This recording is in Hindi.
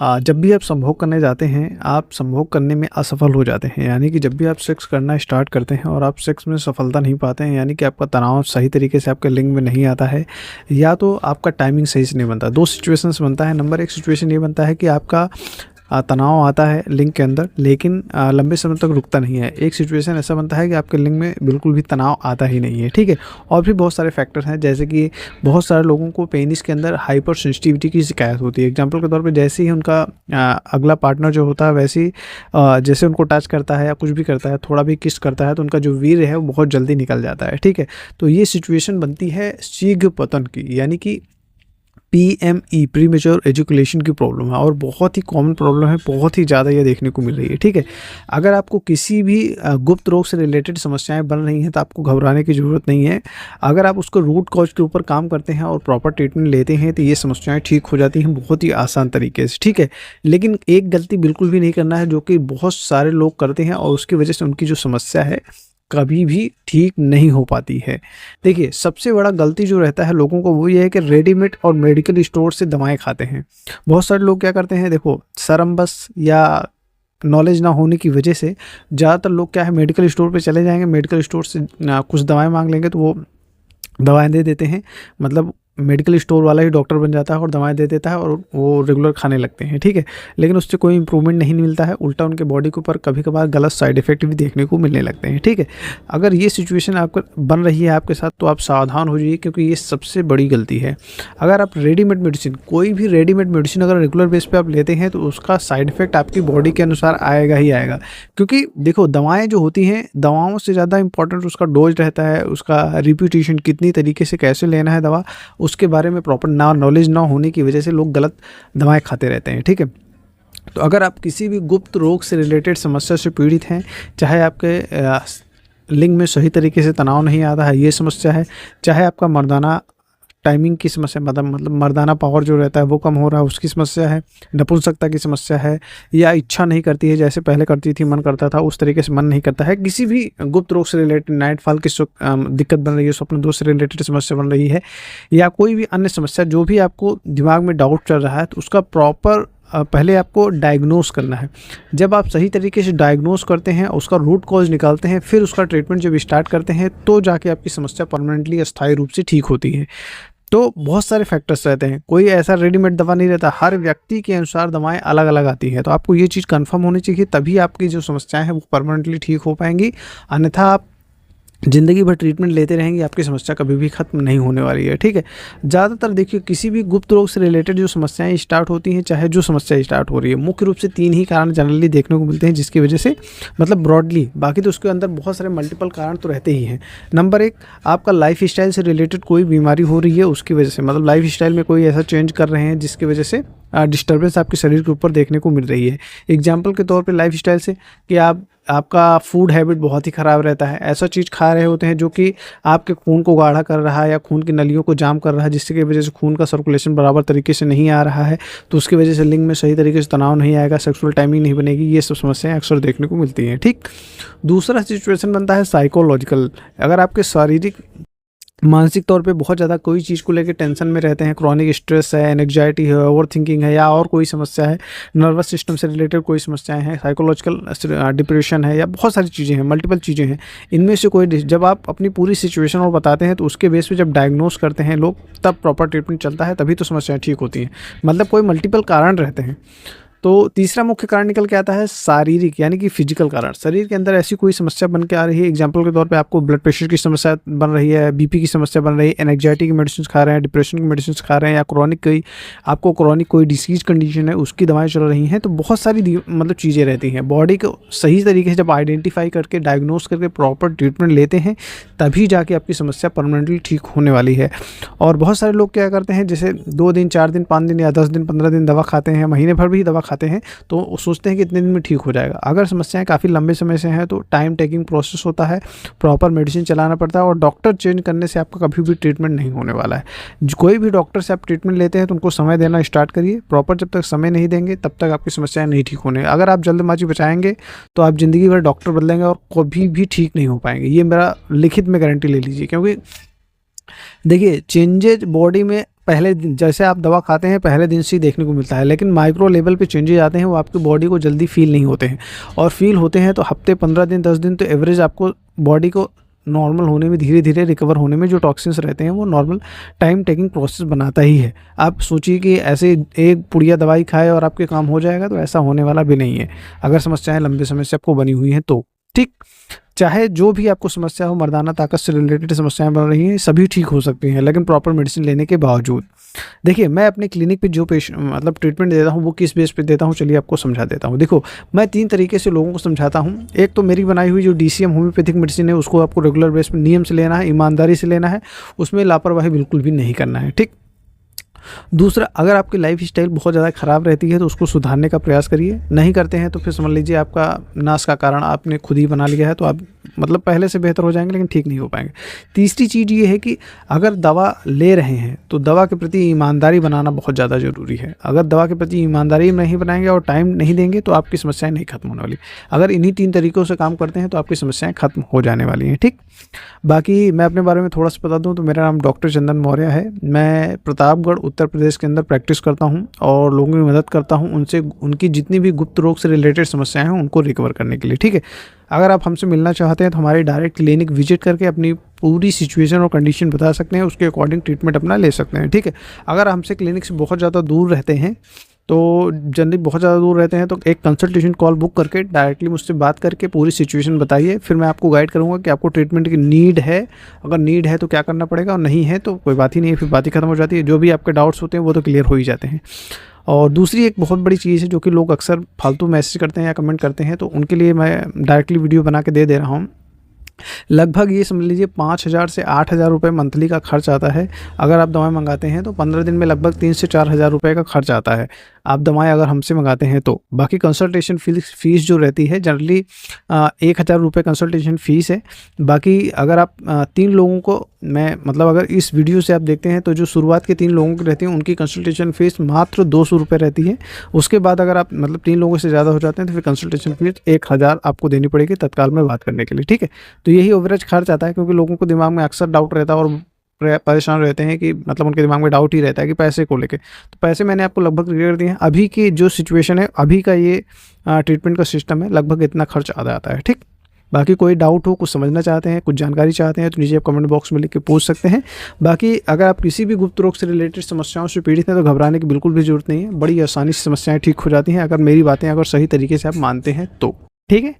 जब भी आप संभोग करने जाते हैं, आप संभोग करने में असफल हो जाते हैं। यानी कि जब भी आप सेक्स करना स्टार्ट करते हैं और आप सेक्स में सफलता नहीं पाते हैं, यानी कि आपका तनाव सही तरीके से आपके लिंग में नहीं आता है, या तो आपका टाइमिंग सही से नहीं बनता। 2 सिचुएशंस बनता है। नंबर 1 सिचुएशन ये बनता है कि आपका तनाव आता है लिंग के अंदर, लेकिन लंबे समय तक रुकता नहीं है। एक सिचुएशन ऐसा बनता है कि आपके लिंग में बिल्कुल भी तनाव आता ही नहीं है, ठीक है। और भी बहुत सारे फैक्टर्स हैं, जैसे कि बहुत सारे लोगों को पेनिस के अंदर हाइपर सेंसिटिविटी की शिकायत होती है। एग्जांपल के तौर पे जैसे ही उनका अगला पार्टनर जो होता है, वैसे ही जैसे उनको टच करता है या कुछ भी करता है, थोड़ा भी किस करता है, तो उनका जो वीर्य है वो बहुत जल्दी निकल जाता है, ठीक है। तो ये सिचुएशन बनती है शीघ्र पतन की, यानी कि पीएमई, प्रीमेच्योर एजुकेशन की प्रॉब्लम है, और बहुत ही कॉमन प्रॉब्लम है, बहुत ही ज़्यादा ये देखने को मिल रही है, ठीक है। अगर आपको किसी भी गुप्त रोग से रिलेटेड समस्याएं बन रही हैं तो आपको घबराने की ज़रूरत नहीं है। अगर आप उसको रूट कॉज के ऊपर काम करते हैं और प्रॉपर ट्रीटमेंट लेते हैं तो ये समस्याएं ठीक हो जाती हैं बहुत ही आसान तरीके से, ठीक है। लेकिन एक गलती बिल्कुल भी नहीं करना है, जो कि बहुत सारे लोग करते हैं, और उसकी वजह से उनकी जो समस्या है कभी भी ठीक नहीं हो पाती है। देखिए, सबसे बड़ा गलती जो रहता है लोगों को, वो ये है कि रेडीमेड और मेडिकल स्टोर से दवाएं खाते हैं। बहुत सारे लोग क्या करते हैं, देखो, शर्मबस या नॉलेज ना होने की वजह से ज़्यादातर लोग क्या है, मेडिकल स्टोर पे चले जाएंगे, मेडिकल स्टोर से कुछ दवाएं मांग लेंगे, तो वो दवाएं दे देते हैं। मतलब मेडिकल स्टोर वाला ही डॉक्टर बन जाता है और दवाएं दे देता है, और वो रेगुलर खाने लगते हैं, ठीक है। लेकिन उससे कोई इंप्रूवमेंट नहीं मिलता है, उल्टा उनके बॉडी के ऊपर कभी कभार गलत साइड इफेक्ट भी देखने को मिलने लगते हैं, ठीक है। अगर ये सिचुएशन आपका बन रही है आपके साथ, तो आप सावधान हो जाइए, क्योंकि ये सबसे बड़ी गलती है। अगर आप रेडीमेड मेडिसिन, कोई भी रेडीमेड मेडिसिन अगर रेगुलर बेस पर आप लेते हैं, तो उसका साइड इफेक्ट आपकी बॉडी के अनुसार आएगा ही आएगा। क्योंकि देखो, दवाएँ जो होती हैं, दवाओं से ज़्यादा इंपॉर्टेंट उसका डोज रहता है, उसका रिपीटेशन, कितनी तरीके से कैसे लेना है दवा, उसके बारे में प्रॉपर नॉलेज ना होने की वजह से लोग गलत दवाएं खाते रहते हैं, ठीक है। तो अगर आप किसी भी गुप्त रोग से रिलेटेड समस्या से पीड़ित हैं, चाहे आपके लिंग में सही तरीके से तनाव नहीं आता है, ये समस्या है, चाहे आपका मर्दाना टाइमिंग की समस्या, मतलब मर्दाना पावर जो रहता है वो कम हो रहा है, उसकी समस्या है, नपुंसकता की समस्या है, या इच्छा नहीं करती है जैसे पहले करती थी, मन करता था उस तरीके से मन नहीं करता है, किसी भी गुप्त रोग से रिलेटेड नाइटफॉल की दिक्कत बन रही है, स्वप्न दोष से रिलेटेड समस्या बन रही है, या कोई भी अन्य समस्या, जो भी आपको दिमाग में डाउट चल रहा है, तो उसका प्रॉपर पहले आपको डायग्नोस करना है। जब आप सही तरीके से डायग्नोस करते हैं, उसका रूट कॉज निकालते हैं, फिर उसका ट्रीटमेंट जब स्टार्ट करते हैं, तो जाके आपकी समस्या परमानेंटली अस्थायी रूप से ठीक होती है। तो बहुत सारे फैक्टर्स रहते हैं, कोई ऐसा रेडीमेड दवा नहीं रहता, हर व्यक्ति के अनुसार दवाएं अलग अलग आती हैं। तो आपको ये चीज़ कंफर्म होनी चाहिए, तभी आपकी जो समस्याएं हैं वो परमानेंटली ठीक हो पाएंगी। अन्यथा आप ज़िंदगी भर ट्रीटमेंट लेते रहेंगे, आपकी समस्या कभी भी ख़त्म नहीं होने वाली है, ठीक है। ज़्यादातर देखिए, किसी भी गुप्त रोग से रिलेटेड जो समस्याएं स्टार्ट होती हैं, चाहे जो समस्या स्टार्ट हो रही है, मुख्य रूप से 3 ही कारण जनरली देखने को मिलते हैं, जिसकी वजह से, मतलब ब्रॉडली, बाकी तो उसके अंदर बहुत सारे मल्टीपल कारण तो रहते ही हैं। नंबर 1, आपका लाइफ स्टाइल से रिलेटेड कोई बीमारी हो रही है, उसकी वजह से, मतलब लाइफ स्टाइल में कोई ऐसा चेंज कर रहे हैं जिसकी वजह से डिस्टर्बेंस आपके शरीर के ऊपर देखने को मिल रही है। एग्जाम्पल के तौर पे लाइफ स्टाइल से, कि आपका फूड हैबिट बहुत ही ख़राब रहता है, ऐसा चीज़ खा रहे होते हैं जो कि आपके खून को गाढ़ा कर रहा है या खून की नलियों को जाम कर रहा है, जिसकी वजह से खून का सर्कुलेशन बराबर तरीके से नहीं आ रहा है, तो उसकी वजह से लिंग में सही तरीके से तनाव नहीं आएगा, सेक्सुअल टाइमिंग नहीं बनेगी। ये सब समस्याएं अक्सर देखने को मिलती हैं, ठीक। दूसरा सिचुएशन बनता है साइकोलॉजिकल। अगर आपके शारीरिक मानसिक तौर पे बहुत ज़्यादा कोई चीज़ को लेके टेंशन में रहते हैं, क्रॉनिक स्ट्रेस है, एंग्जाइटी है, ओवर थिंकिंग है, या और कोई समस्या है, नर्वस सिस्टम से रिलेटेड कोई समस्याएं हैं, साइकोलॉजिकल डिप्रेशन है, या बहुत सारी चीज़ें हैं, मल्टीपल चीज़ें हैं, इनमें से कोई, जब आप अपनी पूरी सिचुएशन और बताते हैं, तो उसके बेस पे जब डायग्नोस करते हैं लोग, तब प्रॉपर ट्रीटमेंट चलता है, तभी तो समस्याएं ठीक होती हैं। मतलब कोई मल्टीपल कारण रहते हैं। तो तीसरा मुख्य कारण निकल के आता है शारीरिक, यानी कि फिजिकल कारण। शरीर के अंदर ऐसी कोई समस्या बन के आ रही है, एग्जांपल के तौर पे आपको ब्लड प्रेशर की समस्या बन रही है, बीपी की समस्या बन रही है, एंग्जाइटी की मेडिसिन खा रहे हैं, डिप्रेशन की मेडिसिन खा रहे हैं, या क्रॉनिक कोई डिसीज कंडीशन है, उसकी दवाएं चल रही हैं। तो बहुत सारी मतलब चीज़ें रहती हैं। बॉडी को सही तरीके से जब आइडेंटिफाई करके, डायग्नोस करके प्रॉपर ट्रीटमेंट लेते हैं, तभी जाके आपकी समस्या परमानेंटली ठीक होने वाली है। और बहुत सारे लोग क्या करते हैं, जैसे 2 दिन, 4 दिन, 5 दिन या 10 दिन, 15 दिन दवा खाते हैं, महीने भर भी दवा खाते हैं, तो सोचते हैं कि इतने दिन में ठीक हो जाएगा। अगर समस्याएं काफ़ी लंबे समय से हैं, तो टाइम टेकिंग प्रोसेस होता है, प्रॉपर मेडिसिन चलाना पड़ता है, और डॉक्टर चेंज करने से आपका कभी भी ट्रीटमेंट नहीं होने वाला है। कोई भी डॉक्टर से आप ट्रीटमेंट लेते हैं, तो उनको समय देना स्टार्ट करिए। प्रॉपर जब तक समय नहीं देंगे, तब तक आपकी समस्याएं नहीं ठीक होने। अगर आप जल्दबाजी बचाएंगे, तो आप ज़िंदगी भर डॉक्टर बदलेंगे और कभी भी ठीक नहीं हो पाएंगे। ये मेरा लिखित में गारंटी ले लीजिए, क्योंकि देखिए, चेंजेज बॉडी में पहले दिन जैसे आप दवा खाते हैं पहले दिन से ही देखने को मिलता है, लेकिन माइक्रो लेवल पे चेंजेस आते हैं वो आपकी बॉडी को जल्दी फील नहीं होते हैं, और फील होते हैं तो हफ्ते 15 दिन 10 दिन तो एवरेज आपको बॉडी को नॉर्मल होने में, धीरे धीरे रिकवर होने में जो टॉक्सिन्स रहते हैं वो नॉर्मल टाइम टेकिंग प्रोसेस बनाता ही है। आप सोचिए कि ऐसे एक पुड़िया दवाई खाए और आपके काम हो जाएगा, तो ऐसा होने वाला भी नहीं है अगर समस्याएं लंबे समय से आपको बनी हुई हैं तो। ठीक, चाहे जो भी आपको समस्या हो, मर्दाना ताकत से रिलेटेड समस्याएं बन रही हैं, सभी ठीक हो सकती हैं, लेकिन प्रॉपर मेडिसिन लेने के बावजूद। देखिए, मैं अपने क्लिनिक पे जो मतलब ट्रीटमेंट देता हूँ वो किस बेस पे देता हूँ, चलिए आपको समझा देता हूँ। देखो, मैं 3 तरीके से लोगों को समझाता हूँ। एक तो मेरी बनाई हुई जो डीसीएम होम्योपैथिक मेडिसिन है उसको आपको रेगुलर बेस पे नियम से लेना है, ईमानदारी से लेना है, उसमें लापरवाही बिल्कुल भी नहीं करना है। ठीक। दूसरा, अगर आपकी लाइफ स्टाइल बहुत ज़्यादा ख़राब रहती है तो उसको सुधारने का प्रयास करिए। नहीं करते हैं तो फिर समझ लीजिए आपका नाश का कारण आपने खुद ही बना लिया है, तो आप मतलब पहले से बेहतर हो जाएंगे लेकिन ठीक नहीं हो पाएंगे। तीसरी चीज़ ये है कि अगर दवा ले रहे हैं तो दवा के प्रति ईमानदारी बनाना बहुत ज़्यादा ज़रूरी है। अगर दवा के प्रति ईमानदारी नहीं बनाएंगे और टाइम नहीं देंगे तो आपकी समस्याएं नहीं खत्म होने वाली। अगर इन्हीं 3 तरीक़ों से काम करते हैं तो आपकी समस्याएं खत्म हो जाने वाली हैं। ठीक। बाकी मैं अपने बारे में थोड़ा सा बता दूं तो मेरा नाम डॉक्टर चंदन मौर्य है। मैं प्रतापगढ़ उत्तर प्रदेश के अंदर प्रैक्टिस करता हूं और लोगों की मदद करता हूं, उनसे उनकी जितनी भी गुप्त रोग से रिलेटेड समस्याएं हैं उनको रिकवर करने के लिए। ठीक है। अगर आप हमसे मिलना चाहते हैं तो हमारे डायरेक्ट क्लिनिक विजिट करके अपनी पूरी सिचुएशन और कंडीशन बता सकते हैं, उसके अकॉर्डिंग ट्रीटमेंट अपना ले सकते हैं। ठीक है। अगर हमसे क्लिनिक से बहुत ज़्यादा दूर रहते हैं तो जनरली बहुत ज़्यादा दूर रहते हैं तो एक कंसल्टेशन कॉल बुक करके डायरेक्टली मुझसे बात करके पूरी सिचुएशन बताइए, फिर मैं आपको गाइड करूँगा कि आपको ट्रीटमेंट की नीड है। अगर नीड है तो क्या करना पड़ेगा, और नहीं है तो कोई बात ही नहीं है, फिर बात ही खत्म हो जाती है। जो भी आपके डाउट्स होते हैं वो तो क्लियर हो ही जाते हैं। और दूसरी एक बहुत बड़ी चीज़ है जो कि लोग अक्सर फालतू मैसेज करते हैं या कमेंट करते हैं, तो उनके लिए मैं डायरेक्टली वीडियो बना के दे रहा हूँ। लगभग ये समझ लीजिए 5,000 से 8,000 रुपये मंथली का खर्च आता है। अगर आप दवाएं मंगाते हैं तो 15 दिन में लगभग 3 से 4,000 रुपये का खर्च आता है, आप दवाएं अगर हमसे मंगाते हैं तो। बाकी कंसल्टेशन फीस जो रहती है जनरली 1,000 रुपये कंसल्टेशन फ़ीस है। बाकी अगर आप 3 लोगों को मैं मतलब अगर इस वीडियो से आप देखते हैं तो जो शुरुआत के 3 लोगों की रहती है उनकी कंसल्टेशन फ़ीस मात्र 200 रुपये रहती है। उसके बाद अगर आप मतलब 3 लोगों से ज़्यादा हो जाते हैं तो फिर कंसल्टेशन फ़ीस 1,000 आपको देनी पड़ेगी तत्काल में बात करने के लिए। ठीक है। तो यही ओवरेज खर्च आता है, क्योंकि लोगों को दिमाग में अक्सर डाउट रहता है और परेशान रहते हैं कि मतलब उनके दिमाग में डाउट ही रहता है कि पैसे को लेके। तो पैसे मैंने आपको लगभग क्लियर कर दिए हैं। अभी की जो सिचुएशन है, अभी का ये ट्रीटमेंट का सिस्टम है, लगभग इतना खर्च आता है। ठीक। बाकी कोई डाउट हो, कुछ समझना चाहते हैं, कुछ जानकारी चाहते हैं तो नीचे आप कमेंट बॉक्स में लिख के पूछ सकते हैं। बाकी अगर आप किसी भी गुप्त रोग से रिलेटेड समस्याओं से पीड़ित हैं तो घबराने की बिल्कुल भी ज़रूरत नहीं है। बड़ी आसानी से समस्याएं ठीक हो जाती हैं अगर मेरी बातें अगर सही तरीके से आप मानते हैं तो। ठीक है।